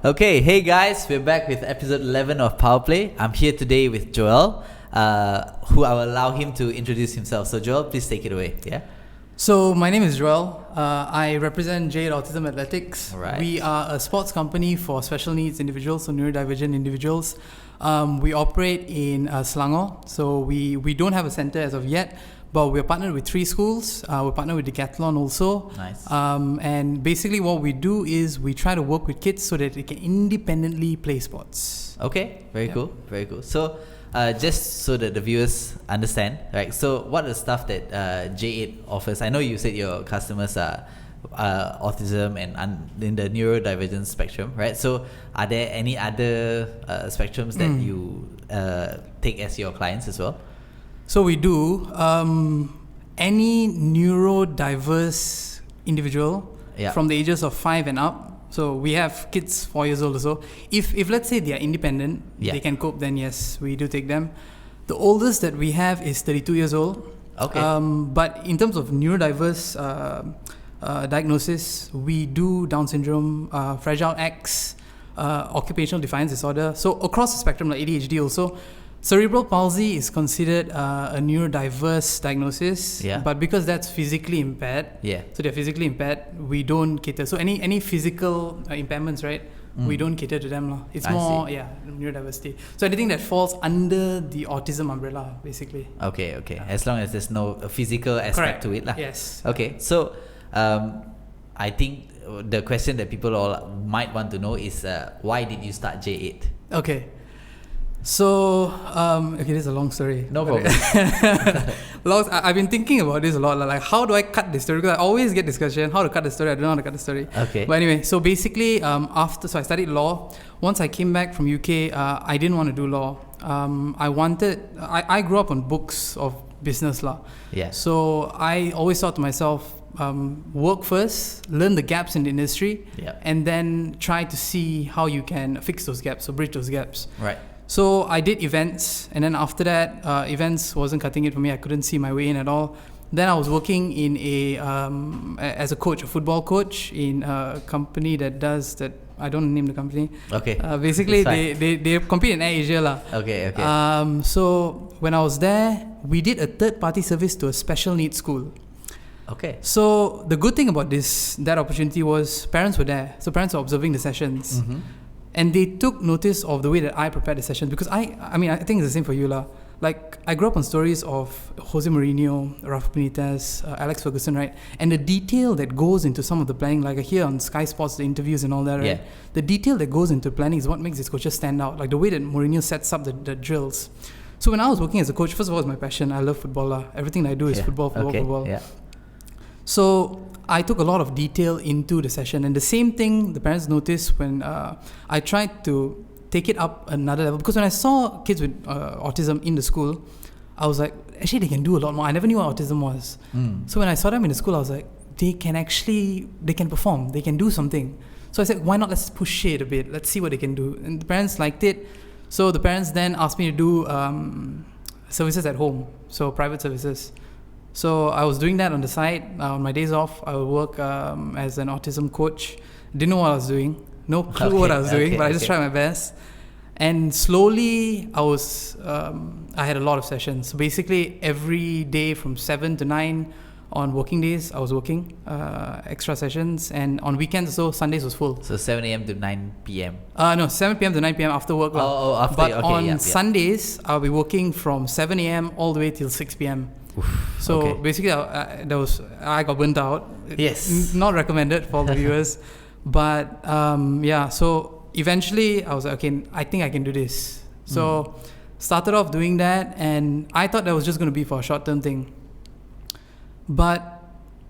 Okay, hey guys, we're back with episode 11 of Powerplay. I'm here today with Joel, who I will allow him to introduce himself. So Joel, please take it away. Yeah. So my name is Joel. I represent Jade Autism Athletics. Right. We are a sports company for special needs individuals, so neurodivergent individuals. We operate in Selangor, so we don't have a center as of yet, but we're partnered with 3 schools. We're partnered with Decathlon also. Nice. And basically what we do is we try to work with kids so that they can independently play sports. Okay, very cool, very cool. So just so that the viewers understand, right? So what are the stuff that J8 offers? I know you said your customers are autism and in the neurodivergent spectrum, right? So are there any other spectrums that you take as your clients as well? So we do. Any neurodiverse individual from the ages of 5 and up. So we have kids 4 years old or so. If let's say they are independent, they can cope, then yes, we do take them. The oldest that we have is 32 years old. Okay. But in terms of neurodiverse diagnosis, we do Down syndrome, Fragile X, occupational defiance disorder. So across the spectrum, like ADHD also. Cerebral palsy is considered a neurodiverse diagnosis, but because that's physically impaired, so they're physically impaired, we don't cater. So any physical impairments, right? We don't cater to them. It's more neurodiversity. So anything that falls under the autism umbrella, basically. Okay. As long as there's no physical aspect to it, lah. Yes. Okay. So I think the question that people all might want to know is why did you start J8? Okay. So, this is a long story. No problem. I've been thinking about this a lot. Like, how do I cut this story? Because I always get this question, how to cut the story. I don't know how to cut the story. Okay. But anyway, so basically, so I studied law. Once I came back from UK, I didn't want to do law. I grew up on books of business law. Yeah. So I always thought to myself, work first, learn the gaps in the industry, and then try to see how you can fix those gaps, so bridge those gaps. Right. So I did events, and then after that, events wasn't cutting it for me. I couldn't see my way in at all. Then I was working in as a coach, a football coach, in a company that does that. I don't name the company. Okay. Basically, they compete in Air Asia lah. Okay. So when I was there, we did a third-party service to a special needs school. Okay. So the good thing about that opportunity was parents were there. So parents were observing the sessions. Mm-hmm. And they took notice of the way that I prepared the sessions, because I think it's the same for you lah. Like, I grew up on stories of Jose Mourinho, Rafa Benitez, Alex Ferguson, right? And the detail that goes into some of the planning, like I hear on Sky Sports, the interviews and all that, right? Yeah. The detail that goes into planning is what makes these coaches stand out. Like the way that Mourinho sets up the drills. So when I was working as a coach, first of all, it's my passion. I love football lah. Everything I do is football. Yeah. So I took a lot of detail into the session, and the same thing the parents noticed when I tried to take it up another level, because when I saw kids with autism in the school, I was like, actually they can do a lot more. I never knew what autism was. So when I saw them in the school, I was like, they can perform, they can do something. So I said, why not, let's push it a bit, let's see what they can do. And the parents liked it. So the parents then asked me to do services at home, so private services. So I was doing that on the side. On my days off, I would work as an autism coach. Didn't know what I was doing. No clue what I was doing, but I just tried my best. And slowly, I had a lot of sessions. So basically, every day from 7 to 9 on working days, I was working extra sessions. And on weekends, so Sundays was full. So 7 a.m. to 9 p.m.? No, 7 p.m. to 9 p.m. after work. After. But on Sundays, I'll be working from 7 a.m. all the way till 6 p.m. So basically, I got burnt out. Yes. Not recommended for the viewers. But so eventually I was like, okay, I think I can do this. So started off doing that, and I thought that was just going to be for a short-term thing. But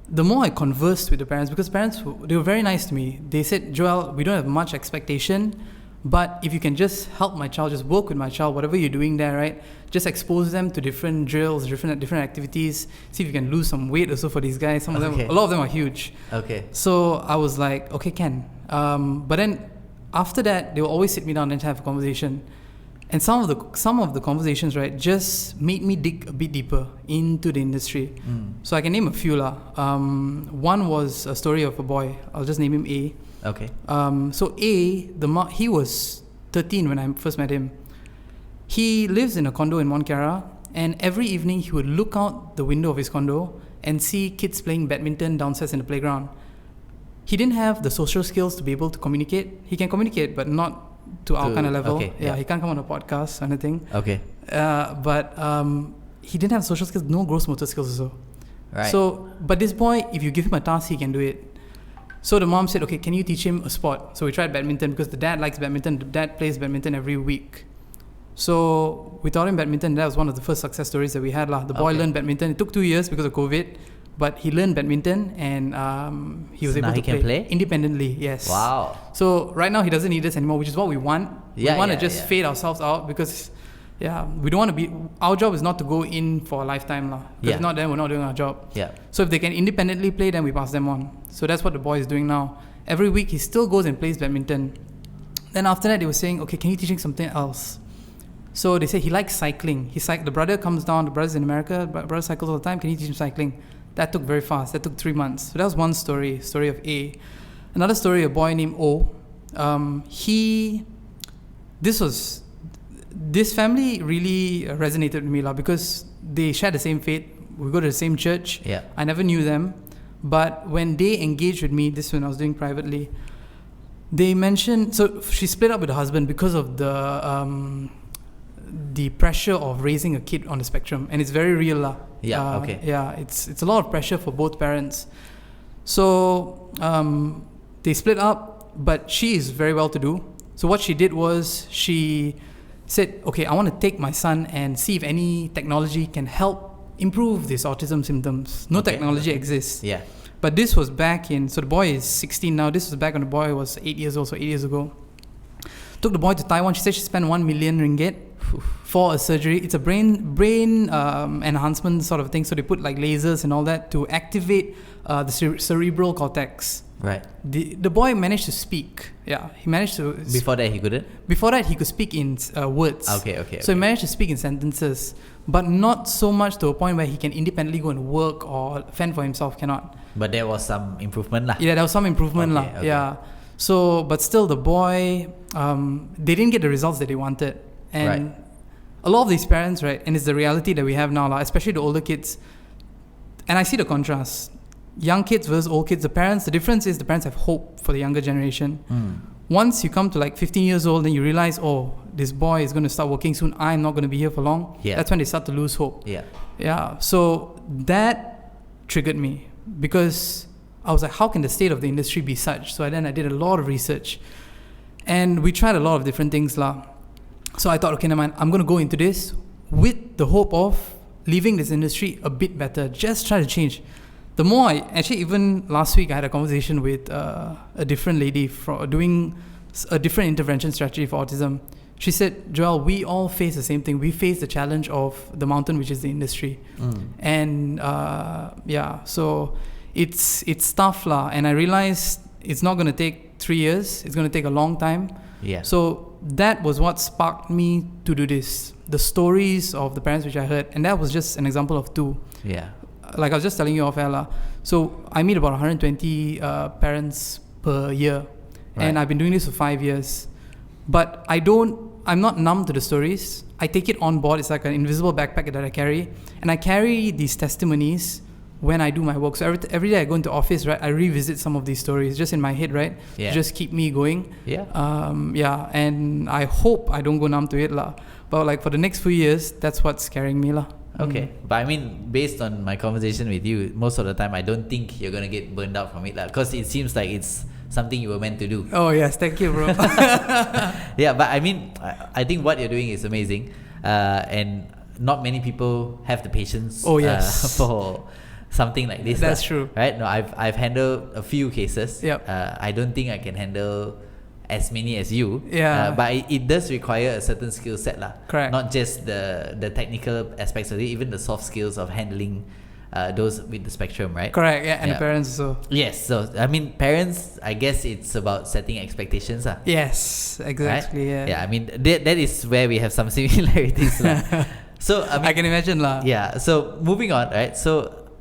the more I conversed with the parents, because parents, they were very nice to me. They said, Joel, we don't have much expectation, but if you can just help my child, just work with my child, whatever you're doing there, right? Just expose them to different drills, different activities. See if you can lose some weight also for these guys. Some of them, a lot of them are huge. Okay. So I was like, okay, can. But then after that, they will always sit me down and have a conversation. And some of the conversations, right, just made me dig a bit deeper into the industry. So I can name a few lah. One was a story of a boy. I'll just name him A. Okay. So he was 13 when I first met him. He lives in a condo in Mont Chiara, and every evening he would look out the window of his condo and see kids playing badminton downstairs in the playground. He didn't have the social skills to be able to communicate. He can communicate, but not to our kind of level. Okay, yeah, he can't come on a podcast or anything. Okay. But he didn't have social skills, no gross motor skills also. Right. So, but this boy, if you give him a task, he can do it. So the mom said, okay, can you teach him a sport? So we tried badminton because the dad likes badminton. The dad plays badminton every week. So we taught him badminton. That was one of the first success stories that we had. The boy learned badminton. It took 2 years because of COVID, but he learned badminton and he was able to play independently. Yes. Wow. So right now he doesn't need us anymore, which is what we want. We want to just fade ourselves out because we don't want to be. Our job is not to go in for a lifetime. If not, then we're not doing our job. Yeah. So if they can independently play, then we pass them on. So that's what the boy is doing now. Every week he still goes and plays badminton. Then after that they were saying, okay, can you teach him something else? So they say he likes cycling. The brother comes down, the brother's in America, brother cycles all the time. Can you teach him cycling? That took very fast. That took 3 months. So that was one story of A. Another story, a boy named O. This family really resonated with me because they share the same faith. We go to the same church. Yeah. I never knew them. But when they engaged with me, this is when I was doing privately, they mentioned, so she split up with her husband because of the pressure of raising a kid on the spectrum, and it's very real. It's a lot of pressure for both parents. So they split up, but she is very well to do. So what she did was she said, okay, I want to take my son and see if any technology can help improve these autism symptoms. No technology exists. Yeah. But this was back in, so the boy is 16 now. This was back when the boy was 8 years old, so 8 years ago. Took the boy to Taiwan. She said she spent 1 million ringgit for a surgery. It's a brain enhancement sort of thing. So they put like lasers and all that to activate the cerebral cortex. Right. The boy managed to speak. Yeah, he managed to. Before that, he couldn't? Before that, he could speak in words. So he managed to speak in sentences, but not so much to a point where he can independently go and work or fend for himself, cannot. But there was some improvement lah. Yeah, there was some improvement lah. Yeah. So, but still the boy, they didn't get the results that they wanted. And a lot of these parents, right, and it's the reality that we have now, especially the older kids, and I see the contrast. Young kids versus old kids, the difference is the parents have hope for the younger generation. Once you come to like 15 years old, then you realize, oh, this boy is going to start working soon. I'm not going to be here for long. Yeah. That's when they start to lose hope. Yeah. So that triggered me because I was like, how can the state of the industry be such? So then I did a lot of research and we tried a lot of different things lah. So I thought, okay, never mind, I'm going to go into this with the hope of leaving this industry a bit better. Just try to change. The more even last week I had a conversation with a different lady doing a different intervention strategy for autism. She said, Joel, we all face the same thing. We face the challenge of the mountain, which is the industry. And so it's tough lah. And I realized it's not going to take 3 years. It's going to take a long time. Yeah. So that was what sparked me to do this. The stories of the parents which I heard. And that was just an example of 2. Yeah. Like I was just telling you off air. So I meet about 120 parents per year. And I've been doing this for 5 years. But I'm not numb to the stories. I take it on board. It's like an invisible backpack that I carry. And I carry these testimonies when I do my work. So every day I go into office, right, I revisit some of these stories just in my head, right? Yeah. To just keep me going. Yeah. And I hope I don't go numb to it lah. But like for the next few years, that's what's carrying me lah. Okay. But I mean, based on my conversation with you, most of the time I don't think you're going to get burned out from it lah. Because it seems like it's something you were meant to do. Oh yes, thank you, bro. Yeah, but I mean, I think what you're doing is amazing. And not many people have the patience for something like this. That's true. Right? No, I've handled a few cases. Yep. I don't think I can handle as many as you. Yeah. But it does require a certain skill set lah. Correct. Not just the technical aspects of it, even the soft skills of handling those with the spectrum, right? Correct. Yeah, and the parents also. Yes. So I mean, parents, I guess it's about setting expectations lah. Yes, exactly. Right? Yeah. Yeah. I mean, that is where we have some similarities lah. So I mean, I can imagine lah. Yeah. So moving on, right? So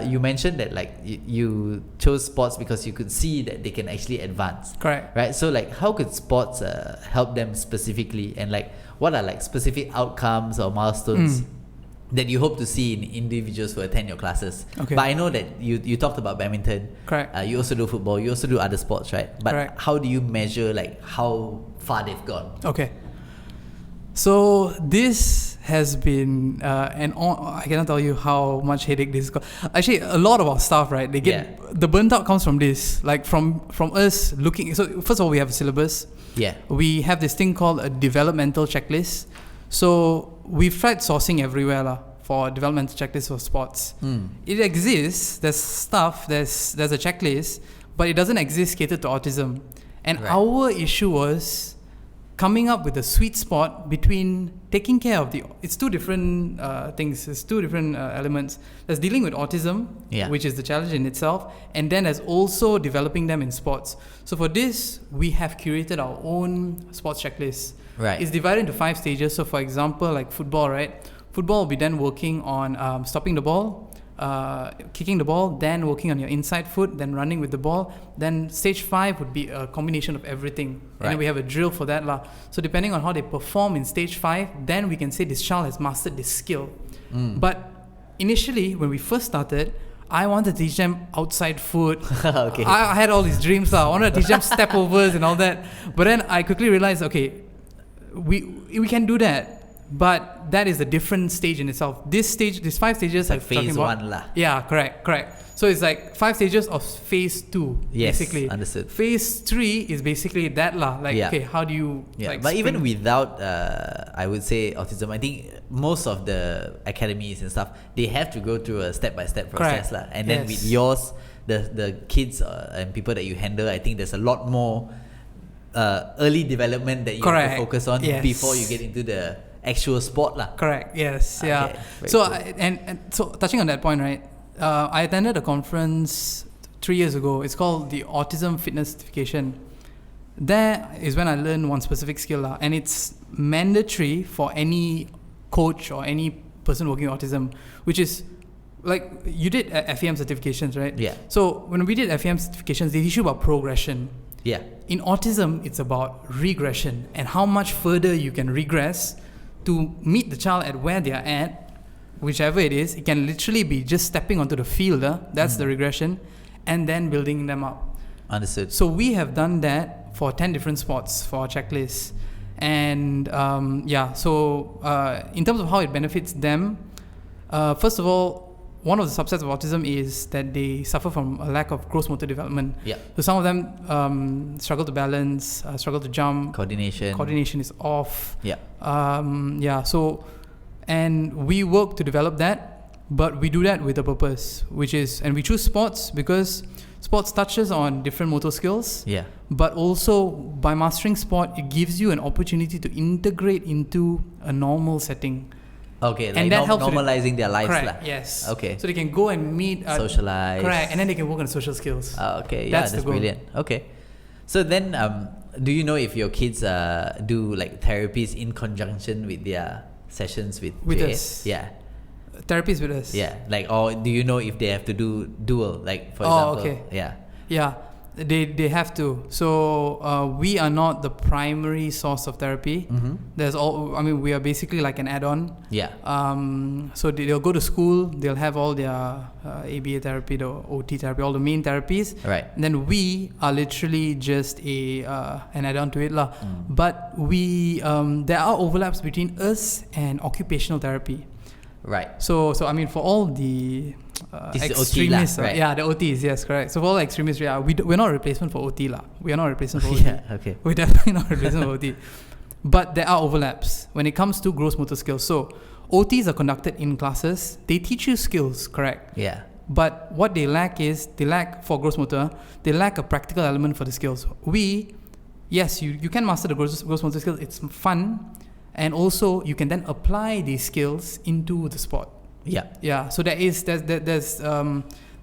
you mentioned that like you chose sports because you could see that they can actually advance. Correct. Right. So like, how could sports help them specifically, and like what are like specific outcomes or milestones that you hope to see in individuals who attend your classes? Okay. But I know that you talked about badminton. Correct. You also do football. You also do other sports, right? But Correct. how do you measure like how far they've gone? Okay. So this has been I cannot tell you how much headache this got. Actually, a lot of our staff, right? They get the burnt out comes from this, like from us looking. So first of all, we have a syllabus. Yeah. We have this thing called a developmental checklist. So we've tried sourcing everywhere for developmental checklist for sports. It exists. There's stuff. There's a checklist, but it doesn't exist catered to autism. And our issue was coming up with a sweet spot between taking care of it's two different things. It's two different elements. There's dealing with autism, which is the challenge in itself, and then there's also developing them in sports. So for this, we have curated our own sports checklist. Right. It's divided into 5 stages. So for example, like football, right? Football will be then working on stopping the ball, kicking the ball, then working on your inside foot, then running with the ball. Then stage 5 would be a combination of everything. And then we have a drill for that. So depending on how they perform in stage 5, then we can say this child has mastered this skill. But initially, when we first started, I wanted to teach them outside foot. Okay. I had all these dreams. I wanted to teach them step overs and all that. But then I quickly realized, okay, we can do that. But that is a different stage in itself. These 5 stages like I'm phase talking about, 1 lah. Yeah, correct. So it's like 5 stages of phase 2, basically. Understood. Phase 3 is basically that lah. Like, okay, how do you like? But even without, I would say autism, I think most of the academies and stuff, they have to go through a step-by-step process lah. And then with yours, the kids and people that you handle, I think there's a lot more early development that you have to focus on before you get into the actual sport lah. Correct. Yes. Okay, Yeah. So so touching on that point, right? I attended a conference 3 years ago. It's called the Autism Fitness Certification. There is when I learned one specific skill and it's mandatory for any coach or any person working with autism, which is like you did FEM certifications, right? Yeah. So when we did FEM certifications, they issue about progression. Yeah. In autism, it's about regression and how much further you can regress to meet the child at where they are at, whichever it is. It can literally be just stepping onto the field, that's the regression, and then building them up. Understood. So we have done that for 10 different sports for our checklist. And so in terms of how it benefits them, first of all, one of the subsets of autism is that they suffer from a lack of gross motor development. Yeah. So some of them struggle to balance, struggle to jump. Coordination is off. Yeah. So, and we work to develop that, but we do that with a purpose, which is, and we choose sports because sports touches on different motor skills. Yeah. But also by mastering sport, it gives you an opportunity to integrate into a normal setting. Okay, like and that helps normalizing their lives. Correct, yes. Okay. So they can go and meet. Socialize. Correct, and then they can work on social skills. Okay, that's brilliant. Okay. So then, do you know if your kids do like therapies in conjunction with their sessions with us? Yeah. Therapies with us? Yeah. Like, or do you know if they have to do dual, like for example? Okay. Yeah. Yeah. They have to. So we are not the primary source of therapy. Mm-hmm. We are basically like an add-on. Yeah. So they'll go to school. They'll have all their ABA therapy, the OT therapy, all the main therapies. Right. And then we are literally just an add-on to it lah. But we there are overlaps between us and occupational therapy. Right. So for all the extremists, right? Yeah, the OTs, yes, correct. So for all extremists, we're not a replacement for OT lah. We are not a replacement for OT. Yeah, okay. We're definitely not a replacement for OT. But there are overlaps when it comes to gross motor skills. So OTs are conducted in classes. They teach you skills, correct? Yeah. But what they lack for gross motor, they lack a practical element for the skills. You can master the gross motor skills. It's fun. And also, you can then apply these skills into the sport. Yeah. Yeah. So there's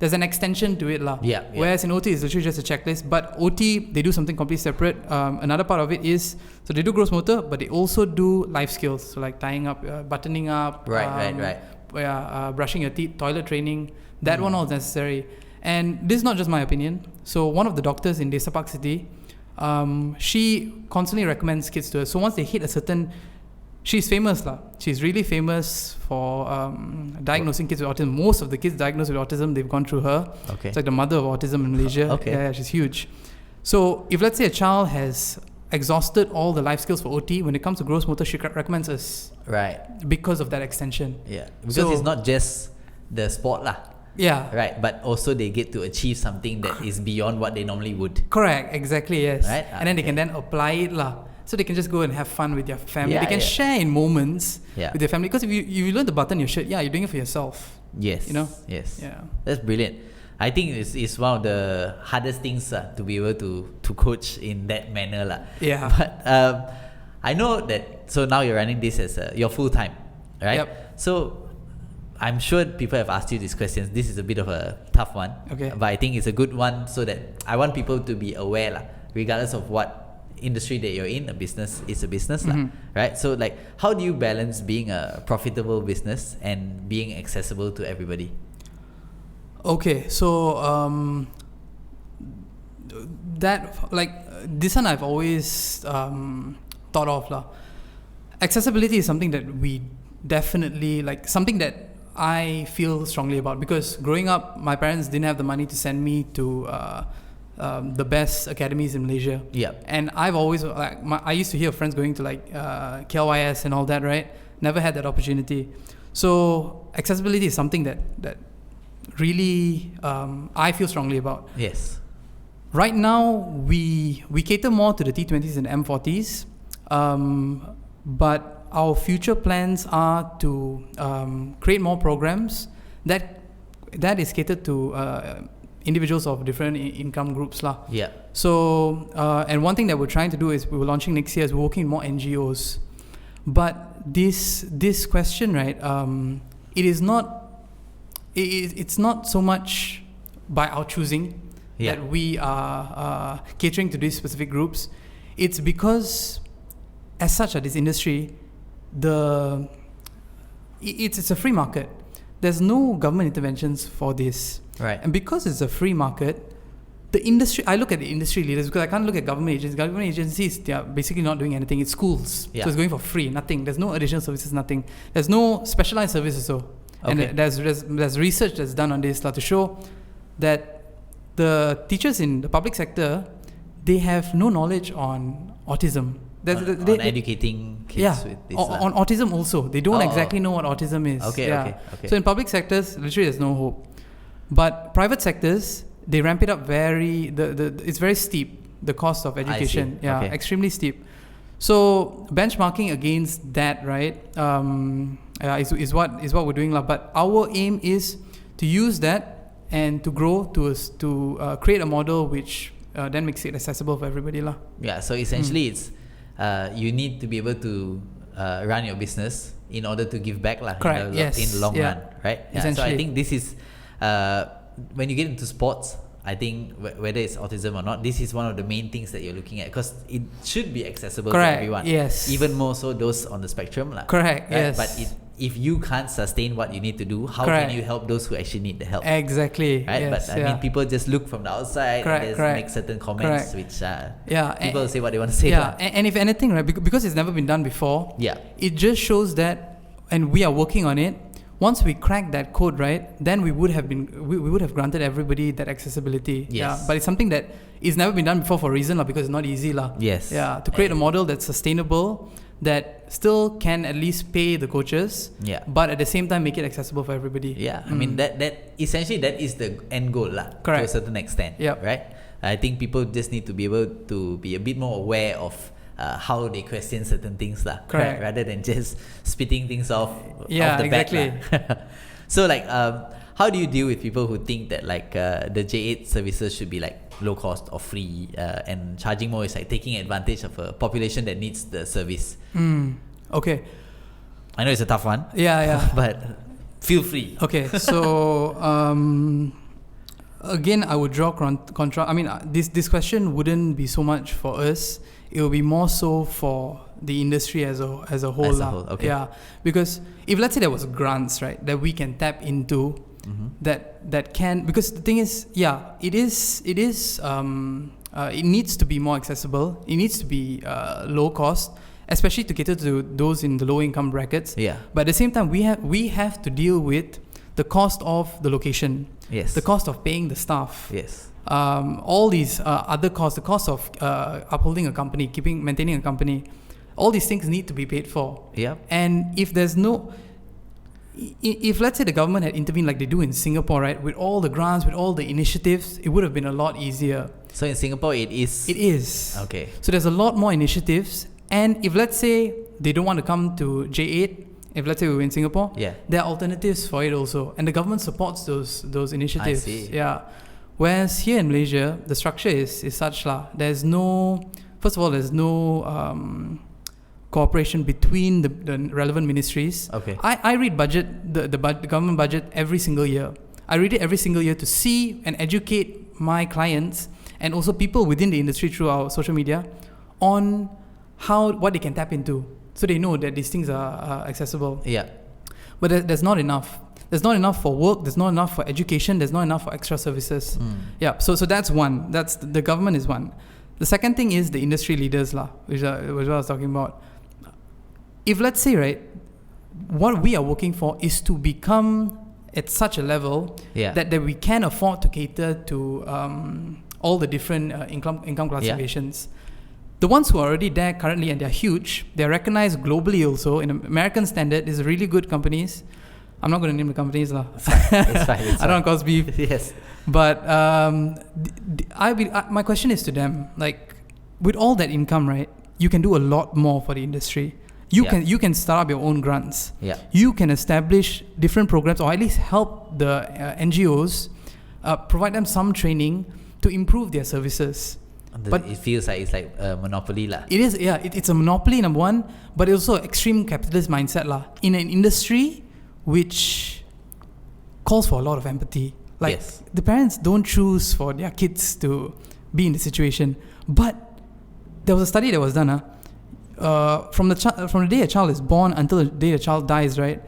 an extension to it lah. Yeah. Whereas in OT, it's literally just a checklist. But OT, they do something completely separate. Another part of it is, so they do gross motor, but they also do life skills. So like tying up, buttoning up. Right. Brushing your teeth, toilet training. That one all is necessary. And this is not just my opinion. So one of the doctors in Desa Park City, she constantly recommends kids to her. So once they hit a certain... She's famous lah. She's really famous for diagnosing kids with autism. Most of the kids diagnosed with autism, they've gone through her. Okay. It's like the mother of autism in Malaysia. Okay. Yeah, she's huge. So if let's say a child has exhausted all the life skills for OT, when it comes to gross motor, she recommends us. Right. Because of that extension. Yeah. Because it's not just the sport lah. Yeah. Right. But also they get to achieve something that is beyond what they normally would. Correct. Exactly. Yes. Right. And then they can then apply it lah. So they can just go and have fun with their family. They can share in moments with their family. Because if you learn to button your shirt, you're doing it for yourself. Yes. You know? Yes. Yeah. That's brilliant. I think it's one of the hardest things to be able to coach in that manner lah. Yeah. But I know that, so now you're running this as your full time, right? Yep. So I'm sure people have asked you these questions. This is a bit of a tough one. Okay. But I think it's a good one so that I want people to be aware lah, regardless of what industry that you're in. A business is a business lah, right? So like, how do you balance being a profitable business and being accessible to everybody? Okay, so that, like, this one I've always thought of lah. Accessibility is something that we definitely, like, something that I feel strongly about, because growing up, my parents didn't have the money to send me to the best academies in Malaysia. Yeah. And I've always, like, I used to hear friends going to like KLYS and all that, right? Never had that opportunity. So accessibility is something that really I feel strongly about. Yes. Right now, we cater more to the T20s and M40s, but our future plans are to create more programs that is catered to individuals of different income groups lah. Yeah. So and one thing that we're trying to do is we're launching next year is we're working with more NGOs. But this question, right? It's not so much by our choosing that we are catering to these specific groups. It's because, as such, at this industry, it's a free market. There's no government interventions for this. Right. And because it's a free market, the industry, I look at the industry leaders, because I can't look at government agencies. Government agencies, they are basically not doing anything. It's schools. Yeah. So it's going for free, nothing. There's no additional services, nothing. There's no specialized services. So. Okay. And there's research that's done on this to show that the teachers in the public sector, they have no knowledge on autism. On educating kids with this. On autism also. They don't exactly know what autism is. Okay. So in public sectors, literally there's no hope. But private sectors, they ramp it up it's very steep, the cost of education. I see. Okay. Extremely steep. So benchmarking against that, right, is what we're doing. But our aim is to use that and to grow to create a model which then makes it accessible for everybody. Yeah, so essentially it's you need to be able to run your business in order to give back Correct. in Yes. the long run, right? Yeah, so I Essentially. think this is when you get into sports, I think whether it's autism or not, this is one of the main things that you're looking at, because it should be accessible to everyone. Yes. Even more so those on the spectrum. Correct. Right? Yes. But if you can't sustain what you need to do, how Correct. can you help those who actually need the help? Exactly. Right? Yes. But I mean, people just look from the outside and just make certain comments which people say what they want to say. Yeah, and if anything, right, because it's never been done before, it just shows that, and we are working on it. Once we crack that code, right, then we would have granted everybody that accessibility. Yes. Yeah, but it's something that is never been done before for a reason, because it's not easy. Yes. Yeah, to create a model that's sustainable, that still can at least pay the coaches, but at the same time make it accessible for everybody. Yeah, I mean that essentially that is the end goal to a certain extent. Right. I think people just need to be able to be a bit more aware of how they question certain things Correct. rather than just spitting things off the exactly. bat. So like how do you deal with people who think that like the J8 services should be like low cost or free and charging more is like taking advantage of a population that needs the service? Okay. I know it's a tough one. Yeah. But feel free. Okay, so again, I would draw contra. I mean, this question wouldn't be so much for us. It will be more so for the industry as a whole. Okay. Yeah, because if let's say there was grants, right, that we can tap into, that can, because the thing is, it needs to be more accessible. It needs to be low cost, especially to cater to those in the low income brackets. Yeah. But at the same time, we have to deal with the cost of the location. Yes. The cost of paying the staff. Yes. All these other costs, the cost of upholding a company, maintaining a company, all these things need to be paid for. Yeah. And if there's no, if let's say the government had intervened like they do in Singapore, right, with all the grants, with all the initiatives, it would have been a lot easier. So in Singapore, it is. It is. Okay. So there's a lot more initiatives, and if let's say they don't want to come to J8, if let's say we were in Singapore, there are alternatives for it also, and the government supports those initiatives. I see. Yeah. Whereas here in Malaysia, the structure is such lah. There's no cooperation between the relevant ministries. Okay. I read the government budget every single year. I read it every single year to see and educate my clients and also people within the industry through our social media on what they can tap into, so they know that these things are accessible. Yeah. But there's not enough. There's not enough for work. There's not enough for education. There's not enough for extra services. Yeah. So that's one. That's the government is one. The second thing is the industry leaders lah, which I was talking about. If let's say, right, what we are working for is to become at such a level that we can afford to cater to all the different income classifications. The ones who are already there currently, and they're huge, they're recognized globally also. In American standard, these are really good companies. I'm not going to name the companies lah. It's fine. I don't want to cause beef. Yes. But my question is to them, like, with all that income, right, you can do a lot more for the industry. You can start up your own grants. Yeah. You can establish different programs, or at least help the NGOs, provide them some training to improve their services. But it feels like it's like a monopoly lah. It is, it's a monopoly, number one, but it's also extreme capitalist mindset lah. In an industry which calls for a lot of empathy. Like, the parents don't choose for their kids to be in the situation. But there was a study that was done, from the day a child is born until the day a child dies, right?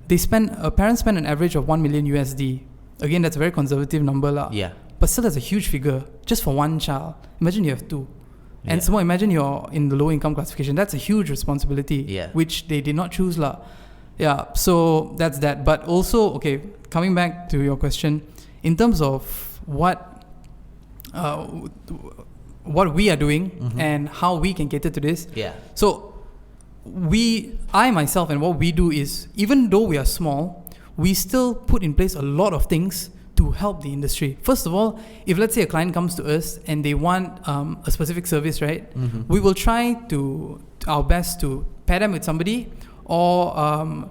Parents spend an average of 1 million USD. Again, that's a very conservative number lah. Yeah. But still, that's a huge figure just for one child. Imagine you have two. And so imagine you're in the low income classification. That's a huge responsibility, which they did not choose lah. Yeah, so that's that. But also, okay, coming back to your question, in terms of what we are doing and how we can cater to this. Yeah. So I myself and what we do is, even though we are small, we still put in place a lot of things to help the industry. First of all, if let's say a client comes to us and they want a specific service, right? We will try our best to pair them with somebody, or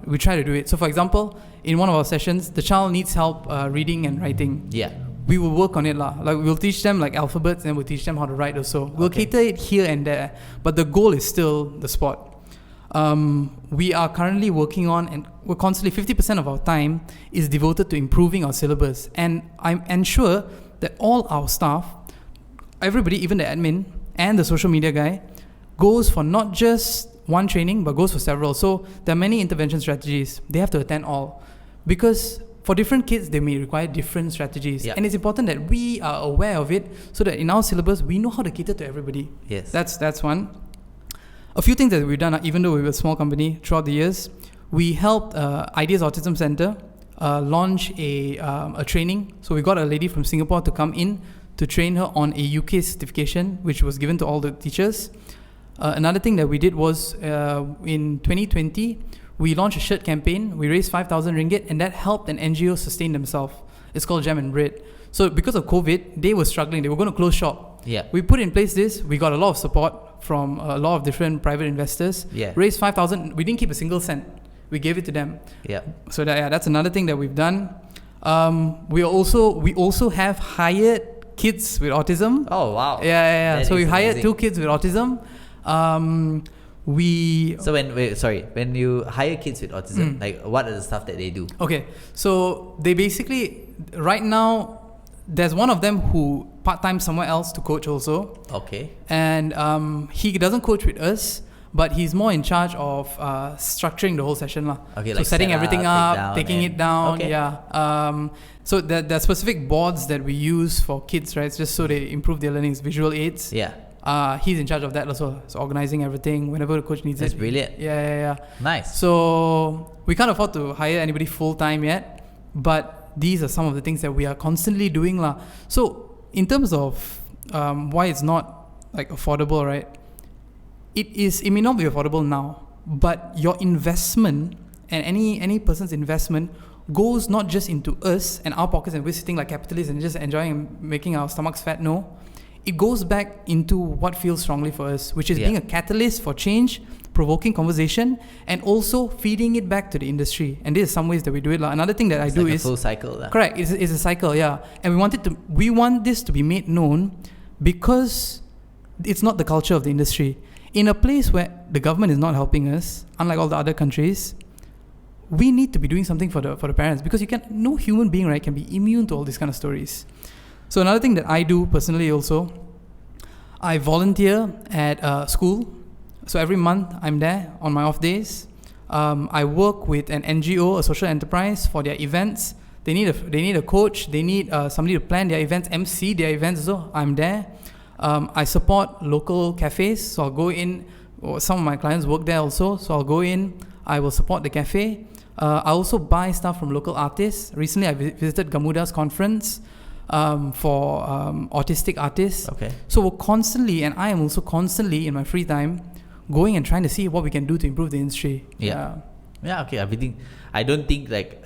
we try to do it. So for example, in one of our sessions, the child needs help reading and writing. Yeah. We will work on it lah. Like, we'll teach them like alphabets, and we'll teach them how to write also. We'll cater it here and there, but the goal is still the sport. We are currently working on, and we're constantly 50% of our time is devoted to improving our syllabus. And I'm ensure that all our staff, everybody, even the admin and the social media guy, goes for not just one training, but goes for several. So there are many intervention strategies. They have to attend all, because for different kids, they may require different strategies. And it's important that we are aware of it, so that in our syllabus, we know how to cater to everybody. Yes. That's one. A few things that we've done, even though we were a small company throughout the years, we helped Ideas Autism Center launch a training. So we got a lady from Singapore to come in to train her on a UK certification, which was given to all the teachers. Another thing that we did was in 2020, we launched a shirt campaign. We raised 5,000 ringgit, and that helped an NGO sustain themselves. It's called Jam and Bread. So because of COVID, they were struggling. They were going to close shop. Yeah. We put in place this. We got a lot of support from a lot of different private investors. Yeah. Raised 5,000. We didn't keep a single cent. We gave it to them. Yeah. So that's another thing that we've done. We also have hired kids with autism. Oh wow. Yeah. So we hired amazing. 2 kids with autism. When you hire kids with autism, like, what are the stuff that they do? Okay, so they basically, right now, there's one of them who part-time somewhere else to coach also. Okay. And he doesn't coach with us, but he's more in charge of structuring the whole session lah. Okay, so like setting set up, everything take up, down taking and- it down. okay. Yeah. So there are specific boards that we use for kids, right? Just so they improve their learning. It's visual aids. Yeah. He's in charge of that also. So organizing everything whenever the coach needs That's it. brilliant. Yeah. Nice. So we can't afford to hire anybody full time yet, but these are some of the things that we are constantly doing lah. So in terms of why it's not like affordable, right? It may not be affordable now, but your investment and any person's investment goes not just into us and our pockets and we're sitting like capitalists and just enjoying and making our stomachs fat. No, it goes back into what feels strongly for us, which is being a catalyst for change, provoking conversation, and also feeding it back to the industry. And this is some ways that we do it. Another thing that It's I do like is a full cycle. correct. It's a cycle, yeah. And we want this to be made known because it's not the culture of the industry. In a place where the government is not helping us, unlike all the other countries, we need to be doing something for the parents, because no human being, right, can be immune to all these kind of stories. So another thing that I do personally also, I volunteer at school. So every month I'm there on my off days. I work with an NGO, a social enterprise, for their events. They need a coach. They need somebody to plan their events, MC their events. So I'm there. I support local cafes. So I'll go in. Some of my clients work there also. So I'll go in. I will support the cafe. I also buy stuff from local artists. Recently, I visited Gamuda's conference for autistic artists. Okay. So we're constantly, and I am also constantly in my free time, going and trying to see what we can do to improve the industry. Yeah, okay. I don't think like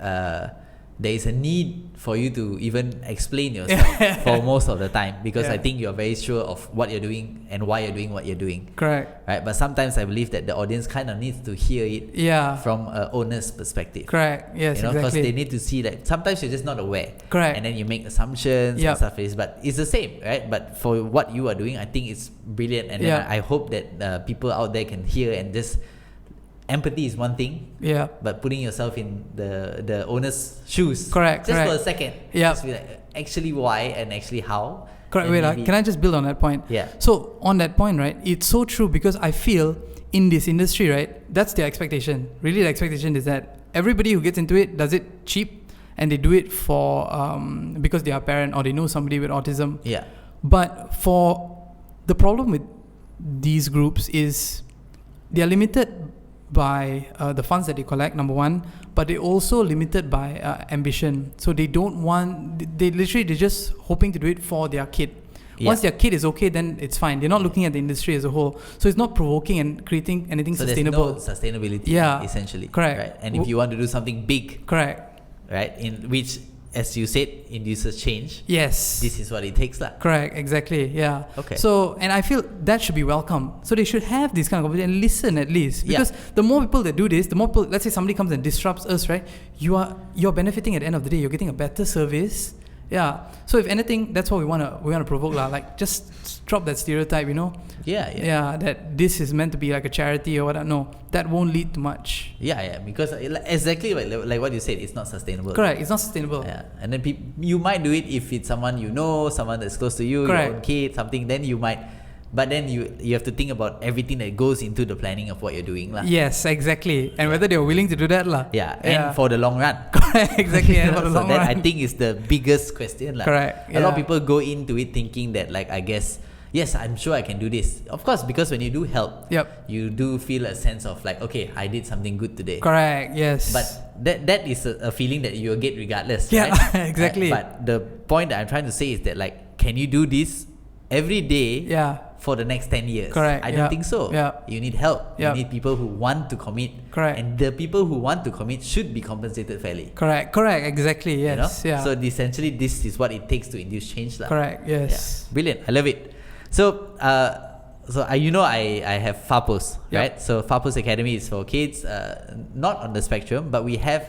there is a need for you to even explain yourself for most of the time, because I think you're very sure of what you're doing and why you're doing what you're doing. Correct. Right, but sometimes I believe that the audience kind of needs to hear it from an owner's perspective. Correct. Yes, because exactly. they need to see that sometimes you're just not aware. Correct. And then you make assumptions and stuff like this, but it's the same, right? But for what you are doing, I think it's brilliant, and then I hope that people out there can hear and just. Empathy is one thing, but putting yourself in the owner's shoes, correct, just for a second, just be like, actually why and actually how. Correct. Wait, can I just build on that point? Yeah. So on that point, right, it's so true, because I feel in this industry, right, that's their expectation. Really, the expectation is that everybody who gets into it does it cheap, and they do it for because they are a parent or they know somebody with autism. Yeah. But for the problem with these groups is they are limited by the funds that they collect, number one, but they're also limited by ambition. So they don't want, they're just hoping to do it for their kid. Once their kid is okay, then it's fine. They're not looking at the industry as a whole. So it's not provoking and creating anything sustainable. There's no sustainability, essentially. Correct. Right? And if you want to do something big, correct, right, in which, as you said, induces change. Yes. This is what it takes, lah. Correct, exactly, yeah. Okay. So, and I feel that should be welcome. So they should have this kind of conversation and listen at least. Because the more people that do this, the more people, let's say somebody comes and disrupts us, right? You're benefiting at the end of the day. You're getting a better service. Yeah. So if anything, that's what we wanna provoke, lah. Like, just drop that stereotype, you know? Yeah, that this is meant to be like a charity or whatever. No, that won't lead to much. Yeah, because exactly like what you said, it's not sustainable. Correct, it's not sustainable. Yeah, and then you might do it if it's someone you know, someone that's close to you, your own kid, something. Then you might, but then you have to think about everything that goes into the planning of what you're doing, lah. Yes, exactly, and whether they're willing to do that, lah. Yeah, and for the long run. Correct, exactly, and for the long run. I think is the biggest question, lah. Correct. A lot of people go into it thinking that, like, I guess, yes, I'm sure I can do this. Of course, because when you do help, you do feel a sense of like, okay, I did something good today. Correct, yes. But that is a feeling that you'll get regardless, right? Exactly. But the point that I'm trying to say is that, like, can you do this every day for the next 10 years? Correct. I don't think so. You need help. You need people who want to commit. Correct. And the people who want to commit should be compensated fairly. Correct, exactly, yes. You know? So essentially, this is what it takes to induce change, lah. Correct, yes. Yeah. Brilliant. I love it. So, I have FAPOS, right? So FAPOS Academy is for kids, not on the spectrum, but we have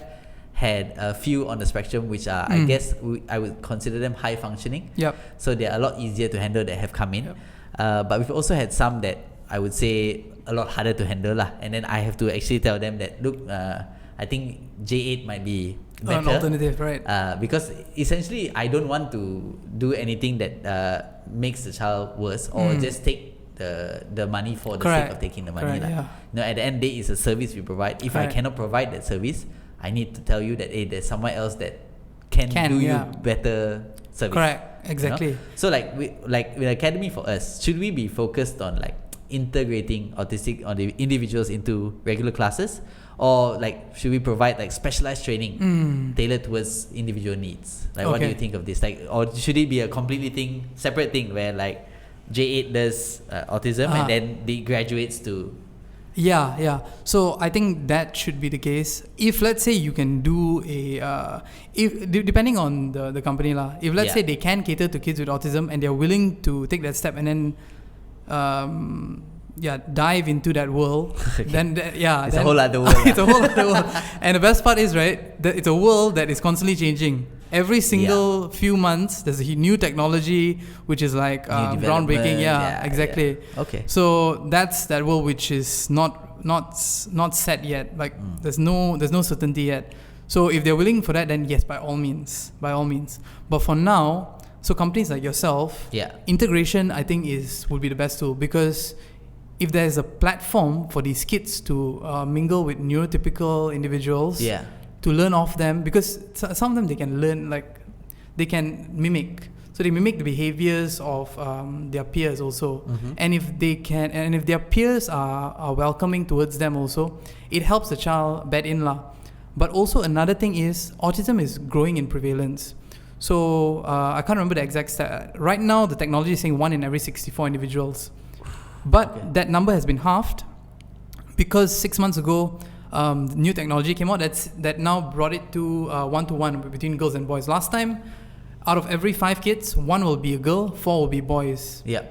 had a few on the spectrum, which are, I guess, I would consider them high functioning. So they're a lot easier to handle that have come in. But we've also had some that I would say a lot harder to handle, lah. And then I have to actually tell them that, look, I think J8 might be better. An alternative, right? Because essentially I don't want to do anything that makes the child worse, or just take the money for the Correct. sake of taking the money. Correct, yeah. You know, at the end of the day, it's a service we provide. If I Correct. cannot provide that service, I need to tell you that there's somewhere else that can do yeah. you better service. Correct, exactly. You know? So like with Academy for us, should we be focused on like integrating autistic or the individuals into regular classes, or like should we provide like specialized training tailored towards individual needs? Like what do you think of this? Like, or should it be a completely separate thing where like J8 does autism and then the graduates to Yeah. So I think that should be the case. If let's say you can do depending on the company lah. If let's say they can cater to kids with autism and they're willing to take that step and then dive into that world, then it's a whole other world. It's a whole other world. And the best part is, right, that it's a world that is constantly changing. Every single few months, there's a new technology which is like groundbreaking. Exactly. Yeah. Okay. So that's that world which is not set yet. Like there's no certainty yet. So if they're willing for that, then yes, by all means. But for now, so companies like yourself, integration I think would be the best tool, because if there's a platform for these kids to mingle with neurotypical individuals, to learn off them, because some of them they can learn, like they can mimic. So they mimic the behaviors of their peers also. And if their peers are welcoming towards them also, it helps the child bed in lah. But also another thing is autism is growing in prevalence. So I can't remember the exact stat. Right now the technology is saying 1 in every 64 individuals. But that number has been halved because 6 months ago, new technology came out that now brought it to 1-to-1 between girls and boys. Last time, out of every 5 kids, 1 will be a girl, 4 will be boys. 4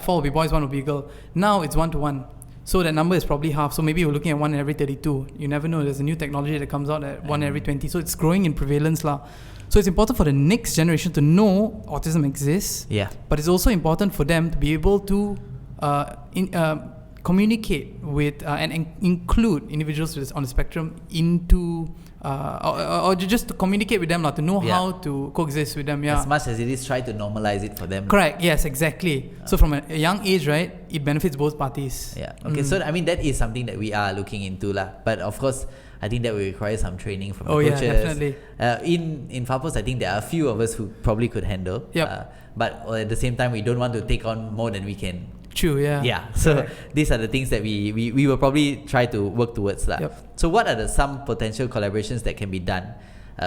will be boys, 1 will be a girl. Now it's 1-to-1. So that number is probably half. So maybe we're looking at 1 in every 32. You never know. There's a new technology that comes out at 1 in every 20. So it's growing in prevalence lah. So it's important for the next generation to know autism exists. But it's also important for them to be able to communicate with and include individuals on the spectrum into or just to communicate with them, to know how to coexist with them. As much as it is, try to normalize it for them. Correct. Yes, exactly. So from a young age, right, it benefits both parties. Okay. So I mean that is something that we are looking into lah. But of course, I think that will require some training from the coaches. Definitely. In Fapos, I think there are a few of us who probably could handle. But at the same time, we don't want to take on more than we can. True, So these are the things that we will probably try to work towards lah. So what are some potential collaborations that can be done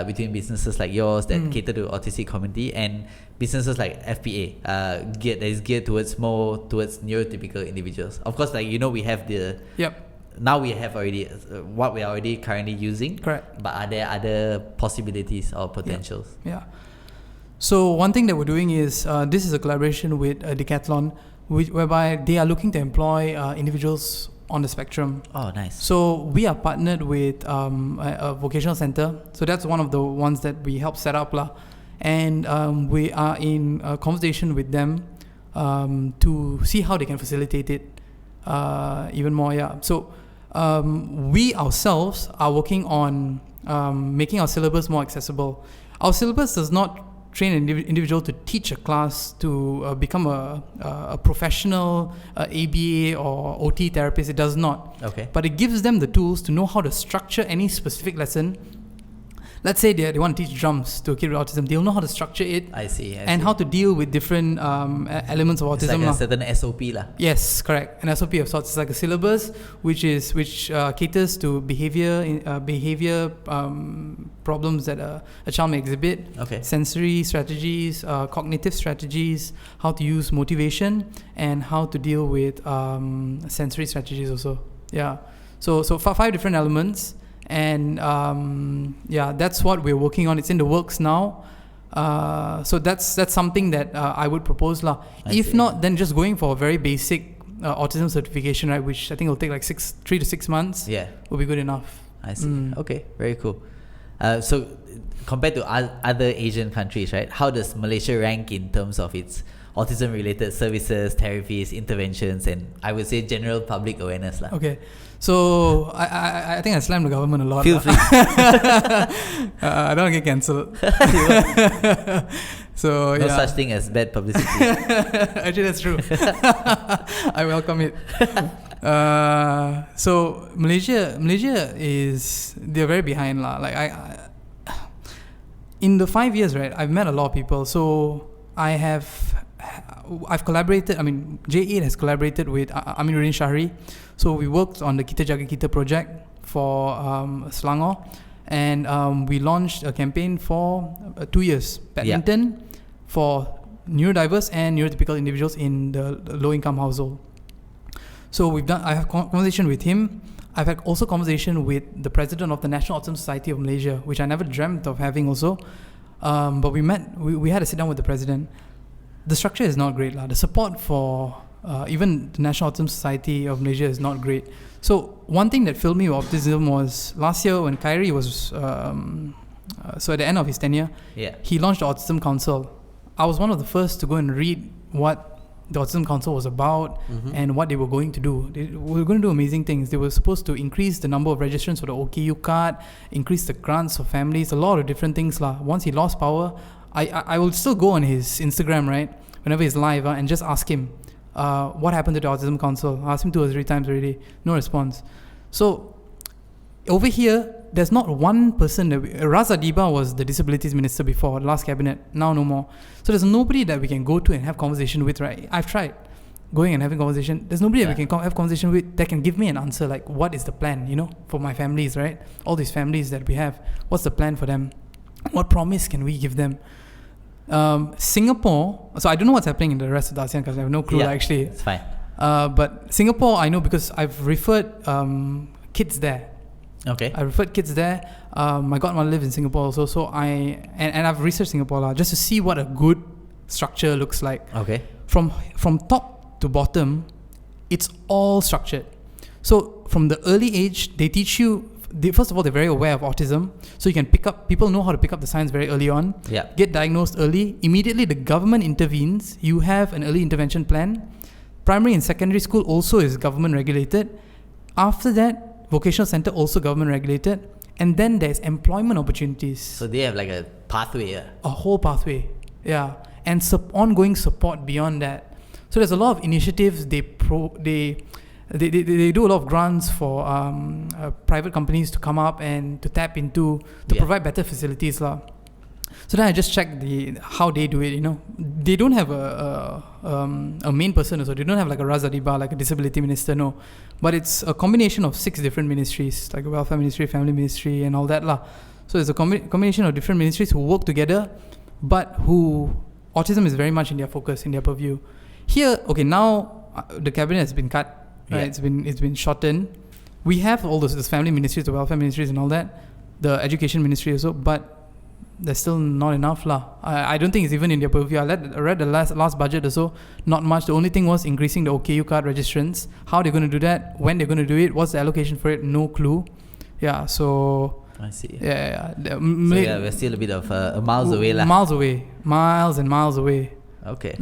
between businesses like yours that cater to autistic community and businesses like FPA that is geared towards neurotypical individuals? Of course, like we have the now we have already what we are already currently using. Correct. But are there other possibilities or potentials? So one thing that we're doing is this is a collaboration with Decathlon, whereby they are looking to employ individuals on the spectrum. Oh, nice. So we are partnered with a vocational center. So that's one of the ones that we help set up lah. And we are in conversation with them to see how they can facilitate it even more. So we ourselves are working on making our syllabus more accessible. Our syllabus does not train an individual to teach a class to become a professional ABA or OT therapist. It does not. Okay. But it gives them the tools to know how to structure any specific lesson. Let's say they want to teach drums to a kid with autism. They'll know how to structure it. I see. How to deal with different elements of autism. It's like a certain SOP lah. Yes, correct. An SOP of sorts. It's like a syllabus which caters to behavior problems that a child may exhibit. Okay. Sensory strategies, cognitive strategies, how to use motivation, and how to deal with sensory strategies also. So 5 different elements. And that's what we're working on. It's in the works now. So that's something that I would propose lah. If not, then just going for a very basic autism certification, right, which I think will take like 3 to 6 months. Will be good enough. I see. Okay, very cool. So compared to other Asian countries, right, how does Malaysia rank in terms of its autism related services, therapies, interventions, and I would say general public awareness lah? Okay. So I think I slammed the government a lot. Feel free. I don't want to get cancelled. So No yeah. such thing as bad publicity. Actually, that's true. I welcome it. So Malaysia they're very behind lah. Like I in the 5 years, right, I've met a lot of people. So I've collaborated. I mean, J8 has collaborated with Amiruddin Shahri. So we worked on the Kita Jaga Kita project for Selangor, and we launched a campaign for 2 years. Badminton for neurodiverse and neurotypical individuals in the low-income household. So I have conversation with him. I've had also conversation with the president of the National Autism Society of Malaysia, which I never dreamt of having also. But we had a sit down with the president. The structure is not great. The support for even the National Autism Society of Malaysia is not great. So one thing that filled me with optimism was last year when Khairi was, so at the end of his tenure, he launched the Autism Council. I was one of the first to go and read what the Autism Council was about and what they were going to do. They were going to do amazing things. They were supposed to increase the number of registrants for the OKU card, increase the grants for families, a lot of different things. Once he lost power, I will still go on his Instagram, right, whenever he's live, and just ask him, what happened to the Autism Council? I asked him 2 or 3 times already, no response. So over here, there's not one person. Raza Diba was the disabilities minister before, the last cabinet, now no more. So there's nobody that we can go to and have conversation with, right? I've tried going and having conversation. There's nobody that we can have conversation with that can give me an answer, like what is the plan, for my families, right? All these families that we have, what's the plan for them? What promise can we give them? Singapore, so I don't know what's happening in the rest of the ASEAN because I have no clue actually. It's fine. But Singapore, I know because I've referred kids there. Okay. I referred kids there. My godmother lives in Singapore also, so and I've researched Singapore just to see what a good structure looks like. Okay. From top to bottom, it's all structured. So from the early age, they teach you. First of all, they're very aware of autism, so you can people know how to pick up the signs very early on. Get diagnosed early. Immediately, the government intervenes. You have an early intervention plan. Primary and secondary school also is government regulated. After that, vocational center also government regulated, and then there's employment opportunities. So they have like a pathway. A whole pathway, and ongoing support beyond that. So there's a lot of initiatives. They do a lot of grants for private companies to come up and to tap into to provide better facilities lah. So then I just checked how they do it. They don't have a main person, so they don't have like a Raza Diba, like a disability minister, no. But it's a combination of 6 different ministries, like a welfare ministry, family ministry, and all that lah. So it's a combination of different ministries who work together, but who autism is very much in their focus, in their purview. Here, now the cabinet has been cut. Right? It's been shortened. We have all those family ministries, the welfare ministries, and all that, the education ministry also, but there's still not enough lah. I don't think it's even in their purview. I read the last budget or so, not much. The only thing was increasing the OKU card registrants. How they're going to do that, when they're going to do it, what's the allocation for it, no clue. So I see. We're still a bit of miles away lah. Miles and miles away. Okay.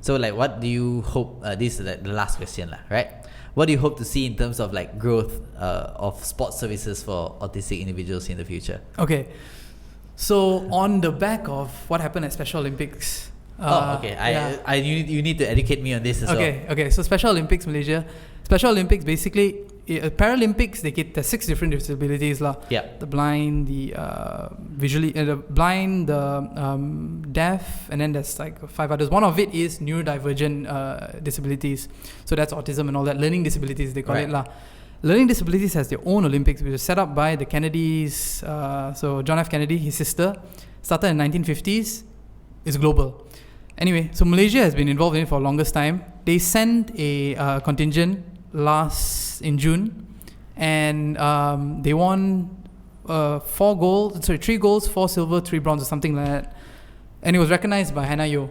So like, what do you hope, this is the last question lah, right? What do you hope to see in terms of like growth of sports services for autistic individuals in the future? Okay. So on the back of what happened at Special Olympics. You need to educate me on this as well. Okay. So Special Olympics Malaysia. Special Olympics basically, Paralympics, there's 6 different disabilities lah. The blind, the the blind, the deaf, and then there's like 5 others. One of it is neurodivergent disabilities. So that's autism and all that. Learning disabilities, they call it lah. Learning disabilities has their own Olympics, which was set up by the Kennedys. So John F. Kennedy, his sister, started in 1950s. It's global. Anyway, so Malaysia has been involved in it for the longest time. They sent a contingent in June, and they won 3 goals, 4 silver, 3 bronze, or something like that. And it was recognized by Hannah Yeoh.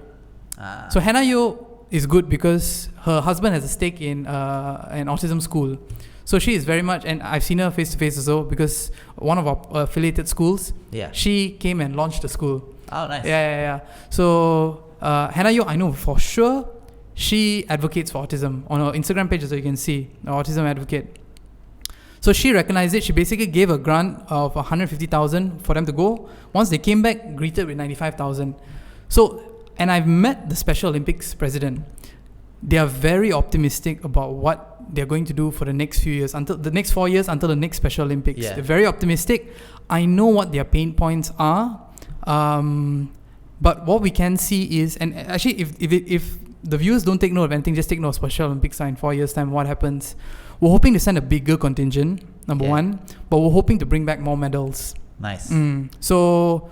So Hannah Yeoh is good because her husband has a stake in an autism school. So she is very much, and I've seen her face to face also because one of our affiliated schools, she came and launched the school. Oh, nice. Yeah. So Hannah Yeoh, I know for sure, she advocates for autism on her Instagram page, so you can see, autism advocate. So she recognized it. She basically gave a grant of 150,000 for them to go. Once they came back, greeted with 95,000. So, and I've met the Special Olympics president. They are very optimistic about what they're going to do for the next few years, until the next 4 years, until the next Special Olympics. Yeah. They're very optimistic. I know what their pain points are, but what we can see is, and actually, if the viewers don't take note of anything, just take note of Special Olympics in 4 years' time. What happens? We're hoping to send a bigger contingent, number one, but we're hoping to bring back more medals. Nice. So,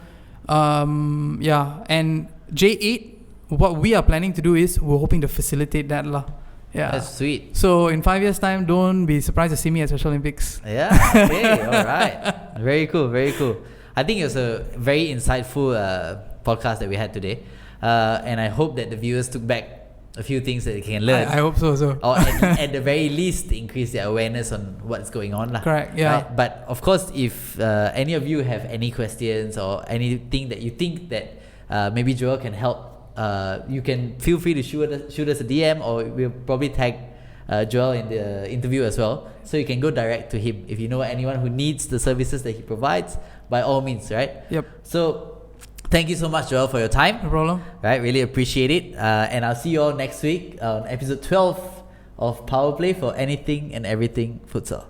yeah, and J8. What we are planning to do is we're hoping to facilitate that lah. Yeah. That's sweet. So in 5 years' time, don't be surprised to see me at Special Olympics. Yeah. Okay. All right. Very cool. Very cool. I think it was a very insightful podcast that we had today, and I hope that the viewers took back a few things that they can learn. I hope so. Or at the very least, increase their awareness on what's going on lah. Correct. Yeah. Right? But of course, if any of you have any questions or anything that you think that maybe Joel can help. You can feel free to shoot us a DM, or we'll probably tag Joel in the interview as well, so you can go direct to him if you know anyone who needs the services that he provides. By all means, right? Yep. So thank you so much, Joel, for your time. No problem. Right, really appreciate it. And I'll see you all next week on episode 12 of Powerplay for anything and everything futsal.